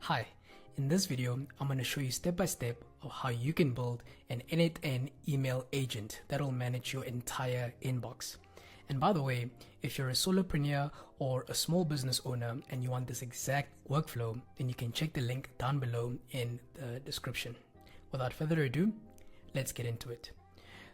Hi, in this video, I'm going to show you step by step of how you can build an n8n email agent that will manage your entire inbox. And by the way, if you're a solopreneur or a small business owner and you want this exact workflow, then you can check the link down below in the description. Without further ado, let's get into it.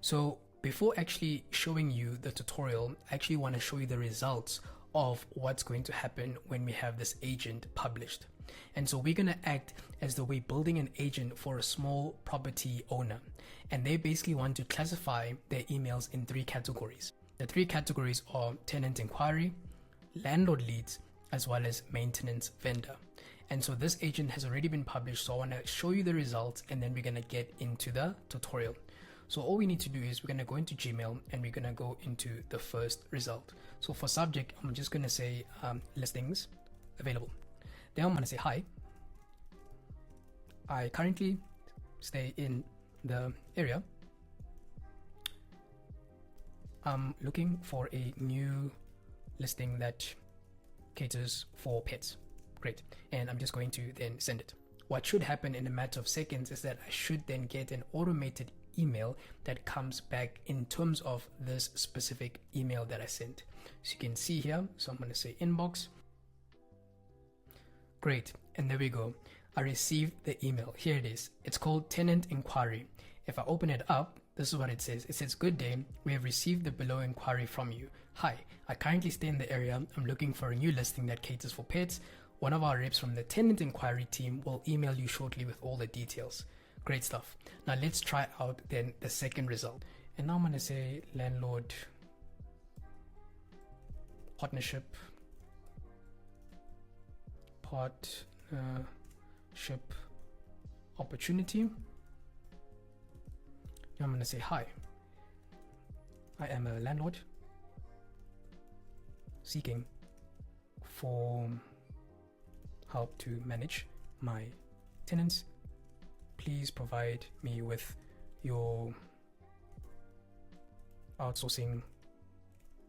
So before actually showing you the tutorial, I actually want to show you the results of what's going to happen when we have this agent published. And so we're going to act as though we're building an agent for a small property owner, and they basically want to classify their emails in 3 categories. The 3 categories are tenant inquiry, landlord leads, as well as maintenance vendor. And so this agent has already been published, so I want to show you the results and then we're going to get into the tutorial. So all we need to do is we're going to go into Gmail and we're going to go into the first result. So for subject, I'm just going to say listings available. Then I'm going to say, hi, I currently stay in the area. I'm looking for a new listing that caters for pets. Great. And I'm just going to then send it. What should happen in a matter of seconds is that I should then get an automated email that comes back in terms of this specific email that I sent. So you can see here, so I'm going to say inbox. Great, and there we go. I received the email. Here it is. It's called tenant inquiry. If I open it up, this is what it says. It says, good day, we have received the below inquiry from you. Hi, I currently stay in the area. I'm looking for a new listing that caters for pets. One of our reps from the tenant inquiry team will email you shortly with all the details. Great stuff. Now let's try out then the second result. And now I'm going to say landlord partnership opportunity. Now I'm going to say, hi, I am a landlord seeking for help to manage my tenants. Please provide me with your outsourcing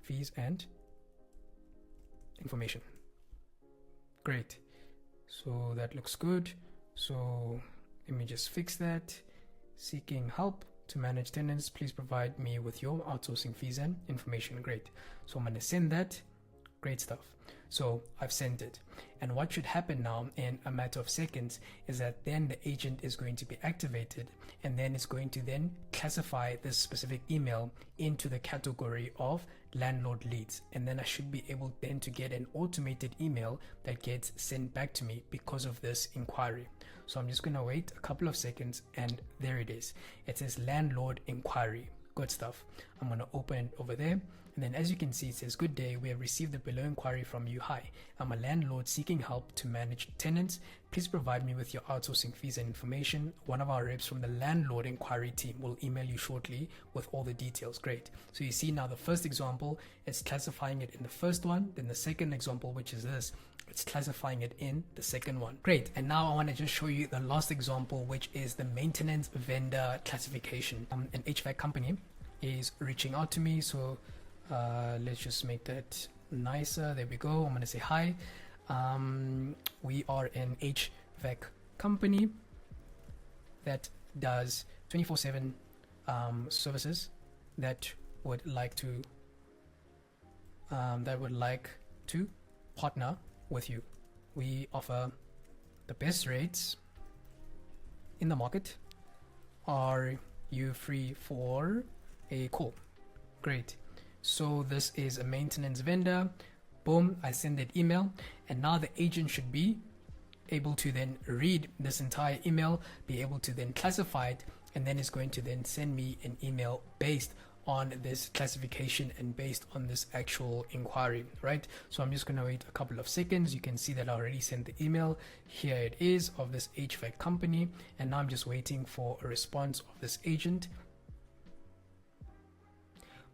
fees and information. Great. So that looks good. So let me just fix that. Seeking help to manage tenants. Please provide me with your outsourcing fees and information. Great. So I'm going to send that. Great stuff. So I've sent it, and what should happen now in a matter of seconds is that then the agent is going to be activated, and then it's going to then classify this specific email into the category of landlord leads, and then I should be able then to get an automated email that gets sent back to me because of this inquiry. So I'm just going to wait a couple of seconds, and there it is. It says landlord inquiry. Good stuff. I'm going to open it over there, and then as you can see, it says, good day, we have received the below inquiry from you. Hi, I'm a landlord seeking help to manage tenants. Please provide me with your outsourcing fees and information. One of our reps from the landlord inquiry team will email you shortly with all the details. Great. So you see now the first example, it's classifying it in the first one. Then the second example, which is this, it's classifying it in the second one. Great. And now I want to just show you the last example, which is the maintenance vendor classification. An HVAC company is reaching out to me. So let's just make that nicer. There we go. I'm going to say, hi. We are an HVAC company that does 24/7 services that would like to partner with you. We offer the best rates in the market. Are you free for a call? Great. So this is a maintenance vendor. Boom, I send that email, and now the agent should be able to then read this entire email, be able to then classify it, and then it's going to then send me an email based on this classification and based on this actual inquiry, right? So I'm just going to wait a couple of seconds. You can see that I already sent the email. Here it is of this HVAC company, and now I'm just waiting for a response of this agent.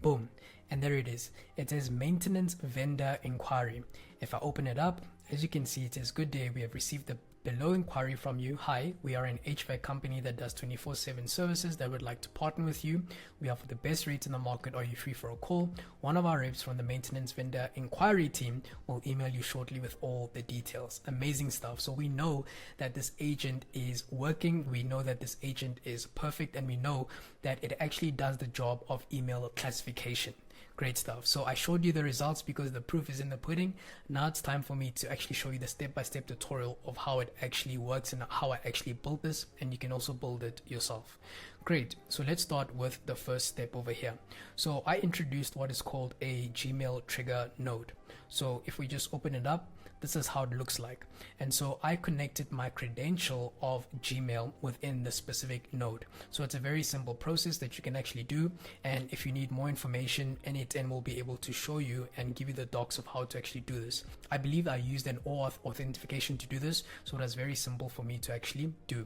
Boom, and there it is. It says maintenance vendor inquiry. If I open it up, As you can see, it says, "Good day, we have received the below inquiry from you. Hi, we are an HVAC company that does 24/7 services that would like to partner with you. We offer the best rates in the market. Are you free for a call? One of our reps from the maintenance vendor inquiry team will email you shortly with all the details." Amazing stuff. So we know that this agent is working. We know that this agent is perfect, and we know that it actually does the job of email classification. Great stuff. So I showed you the results because the proof is in the pudding. Now it's time for me to actually show you the step-by-step tutorial of how it actually works and how I actually built this, and you can also build it yourself. Great. So let's start with the first step over here. So I introduced what is called a Gmail trigger node. So if we just open it up, this is how it looks like. And so I connected my credential of Gmail within the specific node. So it's a very simple process that you can actually do. And if you need more information, n8n will be able to show you and give you the docs of how to actually do this. I believe I used an OAuth authentication to do this, so it was very simple for me to actually do.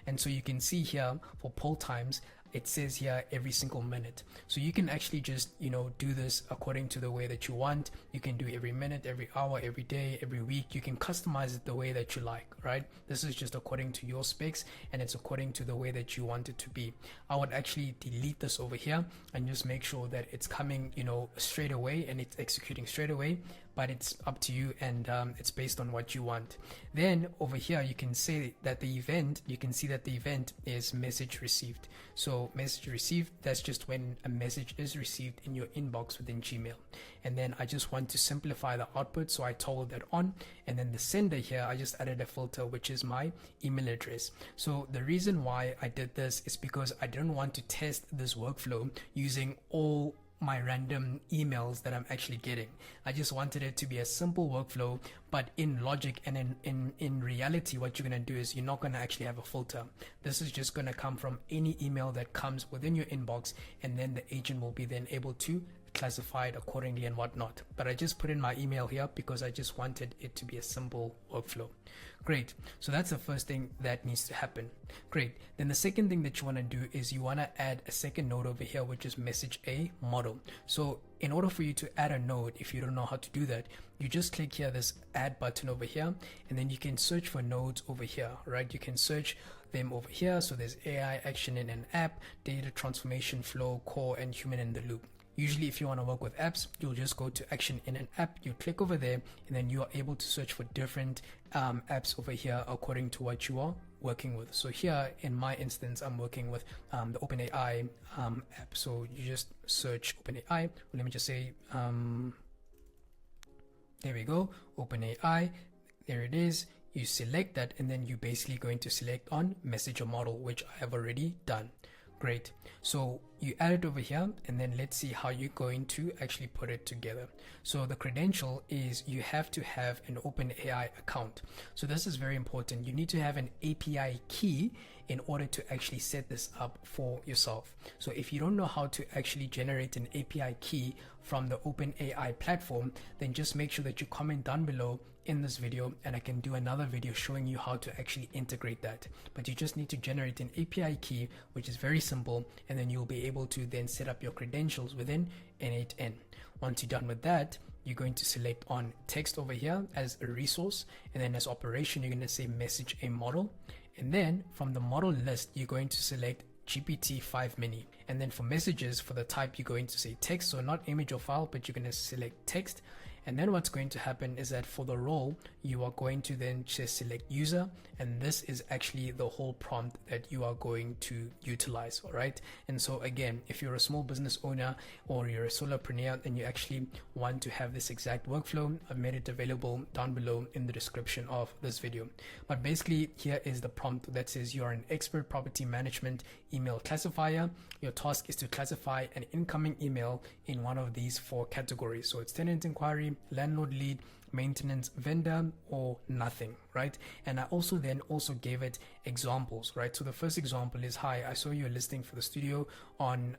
And so you can see here for poll times, it says here every single minute. So you can actually just, do this according to the way that you want. You can do every minute, every hour, every day, every week. You can customize it the way that you like, right? This is just according to your specs, and it's according to the way that you want it to be. I would actually delete this over here and just make sure that it's coming, straight away and it's executing straight away. But it's up to you, and it's based on what you want. Then over here you can say that the event, you can see that the event is message received. So message received, that's just when a message is received in your inbox within Gmail. And then I just want to simplify the output, so I toggle that on. And then the sender here, I just added a filter, which is my email address. So the reason why I did this is because I didn't want to test this workflow using all my random emails that I'm actually getting. I just wanted it to be a simple workflow, but in logic and in reality, what you're going to do is you're not going to actually have a filter. This is just going to come from any email that comes within your inbox, and then the agent will be then able to classify it accordingly and whatnot. But I just put in my email here because I just wanted it to be a simple workflow. Great. So that's the first thing that needs to happen. Great. Then the second thing that you want to do is you want to add a second node over here, which is message a model. So in order for you to add a node, if you don't know how to do that, you just click here, this add button over here, and then you can search for nodes over here, right? You can search them over here. So there's AI, action in an app, data transformation flow, core, and human in the loop. Usually if you want to work with apps, you'll just go to action in an app, you click over there, and then you are able to search for different apps over here according to what you are working with. So here in my instance, I'm working with the OpenAI app. So you just search OpenAI. Let me just say, there we go, OpenAI. There it is. You select that, and then you're basically going to select on messenger model, which I have already done. Great. So you add it over here, and then let's see how you're going to actually put it together. So the credential is you have to have an OpenAI account. So this is very important. You need to have an API key in order to actually set this up for yourself. So if you don't know how to actually generate an API key from the OpenAI platform, then just make sure that you comment down below in this video, and I can do another video showing you how to actually integrate that. But you just need to generate an API key, which is very simple, and then you'll be able to then set up your credentials within n8n. Once you're done with that, you're going to select on text over here as a resource, and then as operation, you're going to say message a model. And then from the model list, you're going to select GPT-5 mini. And then for messages, for the type, you're going to say text, so not image or file, but you're going to select text. And then what's going to happen is that for the role, you are going to then just select user, and this is actually the whole prompt that you are going to utilize. All right. And so again, if you're a small business owner or you're a solopreneur and you actually want to have this exact workflow, I've made it available down below in the description of this video. But basically here is the prompt that says you are an expert property management email classifier. Your task is to classify an incoming email in one of these 4 categories. So it's tenant inquiry, landlord lead, maintenance vendor, or nothing, right? And I also then gave it examples, right? So the first example is, hi, I saw your listing for the studio on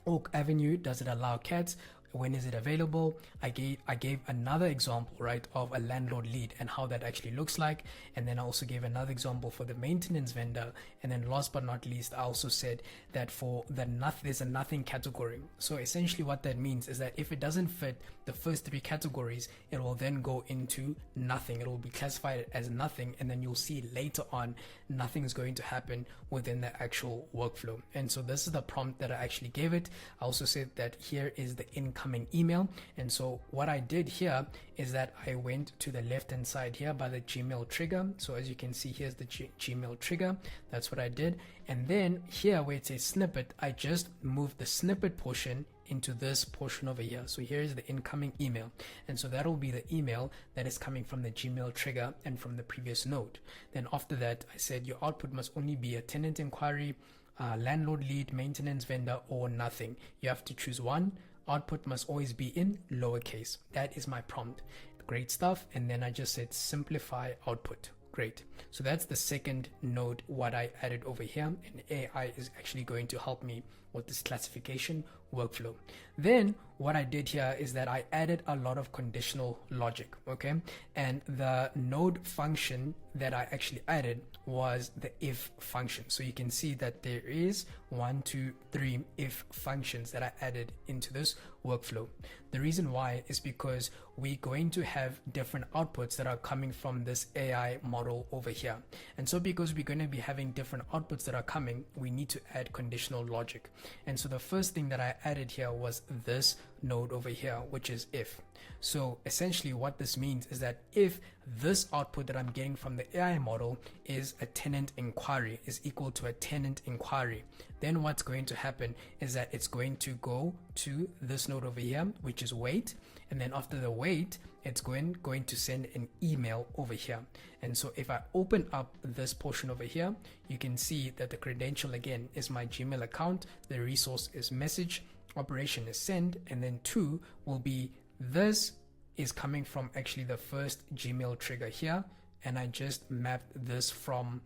Oak Avenue. Does it allow cats? when is it available. I gave another example, right, of a landlord lead and how that actually looks like, and then I also gave another example for the maintenance vendor, and then last but not least I also said that for the there's a nothing category. So essentially what that means is that if it doesn't fit the first three categories, it will then go into nothing. It will be classified as nothing, and then you'll see later on nothing is going to happen within the actual workflow. And so this is the prompt that I actually gave it. I also said that here is the incoming email, and so what I did here is that I went to the left hand side here by the Gmail trigger. So as you can see, here's the Gmail trigger. That's what I did. And then here where it says snippet, I just moved the snippet portion into this portion over here. So here is the incoming email, and so that will be the email that is coming from the Gmail trigger and from the previous node. Then after that, I said your output must only be a tenant inquiry, landlord lead, maintenance vendor, or nothing. You have to choose one. Output must always be in lowercase. That is my prompt. Great stuff. And then I just said simplify output. Great. So that's the second node what I added over here, and AI is actually going to help me with this classification workflow. Then what I did here is that I added a lot of conditional logic, okay? And the node function that I actually added was the if function. So you can see that there is 1, 2, 3 if functions that I added into this workflow. The reason why is because we're going to have different outputs that are coming from this AI model over here. And so because we're going to be having different outputs that are coming, we need to add conditional logic. And so the first thing that I added here was this node over here, which is if. So essentially what this means is that if this output that I'm getting from the AI model is a tenant inquiry, is equal to a tenant inquiry, then what's going to happen is that it's going to go to this node over here, which is wait, and then after the wait, it's going to send an email over here. And so if I open up this portion over here, you can see that the credential again is my Gmail account, the resource is message, operation is send, and then 2 will be this is coming from actually the first Gmail trigger here, and I just mapped this from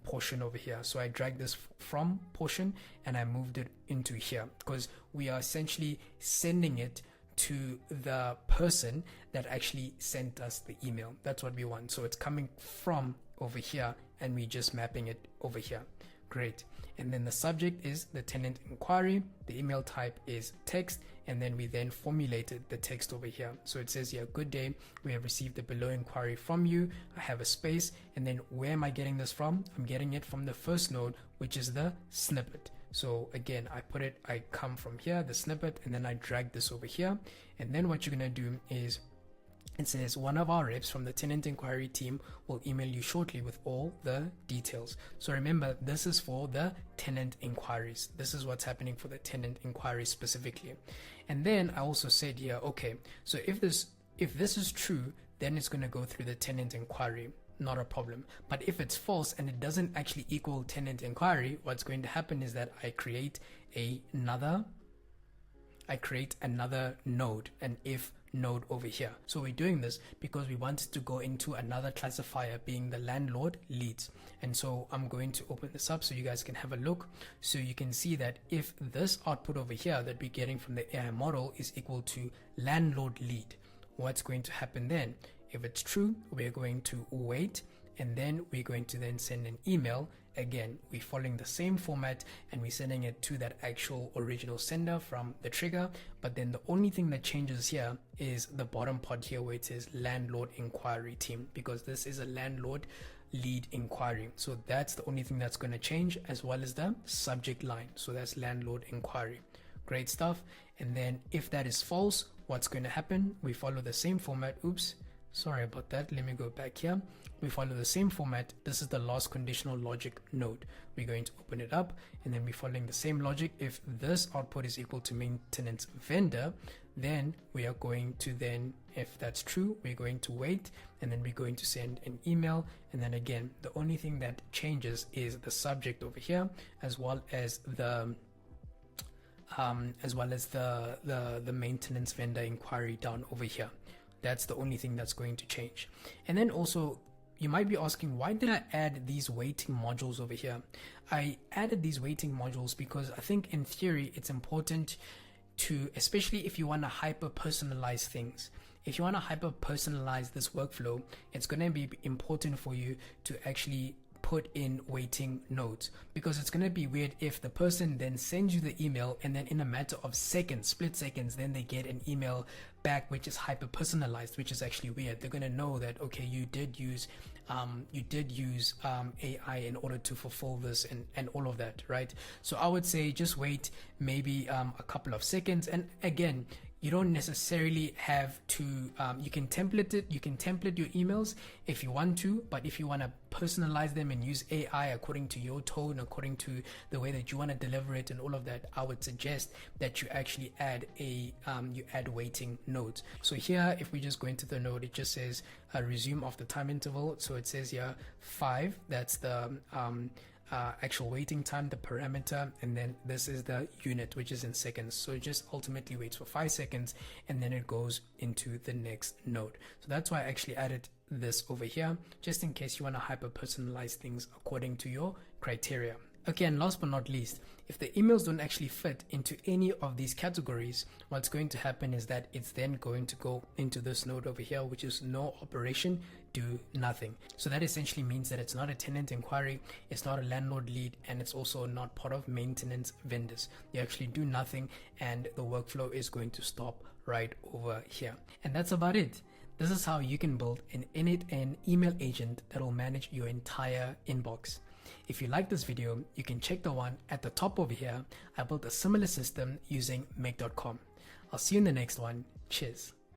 portion over here. So I dragged this from portion and I moved it into here because we are essentially sending it to the person that actually sent us the email. That's what we want. So it's coming from over here and we just mapping it over here. Great. And then the subject is the tenant inquiry, the email type is text, and then we then formulated the text over here. So it says here, good day, we have received the below inquiry from you. I have a space, and then where am I getting this from? I'm getting it from the first node, which is the snippet. So again, I come from here, the snippet, and then I drag this over here. And then what you're gonna do is, it says one of our reps from the tenant inquiry team will email you shortly with all the details. So remember, this is for the tenant inquiries. This is what's happening for the tenant inquiries specifically. And then I also said here, okay, so if this is true, then it's going to go through the tenant inquiry. Not a problem. But if it's false and it doesn't actually equal tenant inquiry, what's going to happen is that I create another node, an if node over here. So we're doing this because we wanted to go into another classifier being the landlord leads. And so I'm going to open this up so you guys can have a look. So you can see that if this output over here that we're getting from the AI model is equal to landlord lead, what's going to happen then? If it's true, we're going to wait, and then we're going to then send an email. Again, we're following the same format and we're sending it to that actual original sender from the trigger. But then the only thing that changes here is the bottom part here where it says landlord inquiry team, because this is a landlord lead inquiry. So that's the only thing that's going to change, as well as the subject line. So that's landlord inquiry. Great stuff. And then if that is false, what's going to happen? We follow the same format. Oops. Sorry about that. Let me go back here. We follow the same format. This is the last conditional logic node. We're going to open it up, and then we're following the same logic. If this output is equal to maintenance vendor, then we are going to then, if that's true, we're going to wait, and then we're going to send an email. And then again, the only thing that changes is the subject over here, as well as the maintenance vendor inquiry down over here. That's the only thing that's going to change. And then also, you might be asking, why did I add these waiting modules over here? I added these waiting modules because I think in theory it's important to, especially if you want to hyper personalize things. If you want to hyper personalize this workflow, it's going to be important for you to actually put in waiting nodes, because it's going to be weird if the person then sends you the email and then in a matter of seconds, split seconds, then they get an email back which is hyper personalized, which is actually weird. They're going to know that, okay, you did use AI in order to fulfill this and all of that, right? So I would say just wait maybe a couple of seconds. And again, you don't necessarily have to, you can template it, you can template your emails if you want to, but if you want to personalize them and use AI according to your tone, according to the way that you want to deliver it and all of that, I would suggest that you actually add you add waiting nodes. So here, if we just go into the node, it just says resume after time interval. So it says here 5, that's the actual waiting time, the parameter, and then this is the unit, which is in seconds. So it just ultimately waits for 5 seconds and then it goes into the next node. So that's why I actually added this over here, just in case you want to hyper personalize things according to your criteria. Okay, and last but not least, if the emails don't actually fit into any of these categories, what's going to happen is that it's then going to go into this node over here, which is no operation, do nothing. So that essentially means that it's not a tenant inquiry, it's not a landlord lead, and it's also not part of maintenance vendors. You actually do nothing and the workflow is going to stop right over here. And that's about it. This is how you can build an n8n email agent that will manage your entire inbox. If you like this video, you can check the one at the top over here. I built a similar system using make.com. I'll see you in the next one. Cheers.